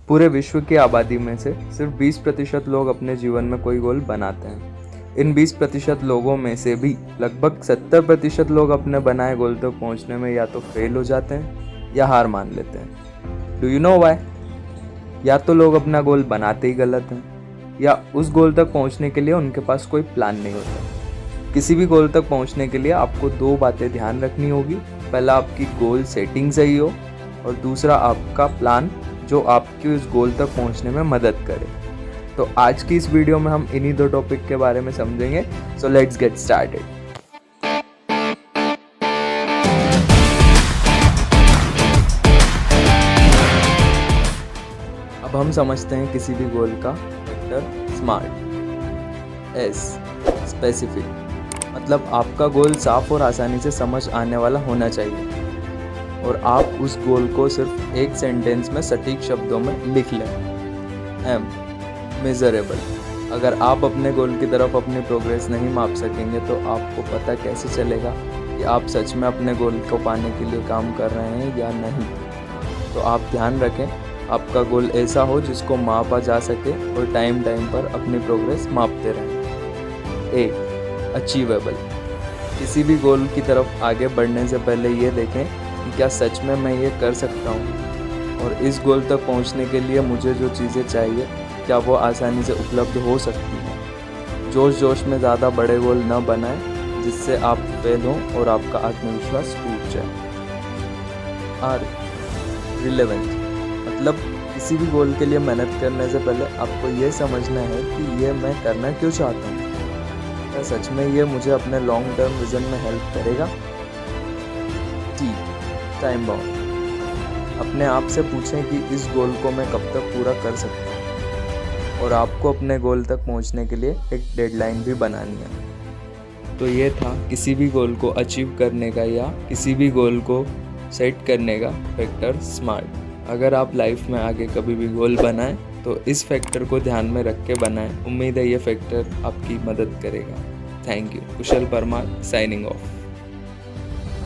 पूरे विश्व की आबादी में से सिर्फ 20% लोग अपने जीवन में कोई गोल बनाते हैं। इन 20% लोगों में से भी लगभग 70% लोग अपने बनाए गोल तक पहुंचने में या तो फेल हो जाते हैं या हार मान लेते हैं। Do you know why? या तो लोग अपना गोल बनाते ही गलत हैं, या उस गोल तक पहुंचने के लिए उनके पास कोई प्लान नहीं होता। किसी भी गोल तक पहुंचने के लिए आपको 2 बातें ध्यान रखनी होगी। पहला, आपकी गोल सेटिंग सही हो, और दूसरा आपका प्लान जो आपकी उस गोल तक पहुंचने में मदद करे। तो आज की इस वीडियो में हम इन्हीं 2 टॉपिक के बारे में समझेंगे। So let's get started. अब हम समझते हैं किसी भी गोल का फैक्टर स्मार्ट। एस, स्पेसिफिक, मतलब आपका गोल साफ और आसानी से समझ आने वाला होना चाहिए और आप उस गोल को सिर्फ एक सेंटेंस में सटीक शब्दों में लिख लें। एम, मेजरेबल, अगर आप अपने गोल की तरफ अपनी प्रोग्रेस नहीं माप सकेंगे तो आपको पता कैसे चलेगा कि आप सच में अपने गोल को पाने के लिए काम कर रहे हैं या नहीं। तो आप ध्यान रखें आपका गोल ऐसा हो जिसको मापा जा सके और टाइम पर अपनी प्रोग्रेस मापते रहें। ए, अचीवेबल, किसी भी गोल की तरफ आगे बढ़ने से पहले ये देखें कि क्या सच में मैं ये कर सकता हूँ, और इस गोल तक पहुँचने के लिए मुझे जो चीज़ें चाहिए क्या वो आसानी से उपलब्ध हो सकती हैं। जोश में ज़्यादा बड़े गोल न बनाएं जिससे आप फेल हों और आपका आत्मविश्वास टूट जाए। आर, रिलेवेंट, मतलब किसी भी गोल के लिए मेहनत करने से पहले आपको ये समझना है कि ये मैं करना क्यों चाहता हूँ। क्या सच में ये मुझे अपने लॉन्ग टर्म विजन में हेल्प करेगा। टी, टाइम बाउंड, अपने आप से पूछें कि इस गोल को मैं कब तक पूरा कर सकता हूँ, और आपको अपने गोल तक पहुँचने के लिए एक डेडलाइन भी बनानी है। तो ये था किसी भी गोल को अचीव करने का या किसी भी गोल को सेट करने का फैक्टर स्मार्ट। अगर आप लाइफ में आगे कभी भी गोल बनाएं तो इस फैक्टर को ध्यान में रख के बनाएं। उम्मीद है ये फैक्टर आपकी मदद करेगा। Thank you. Kusal Parmar, signing off.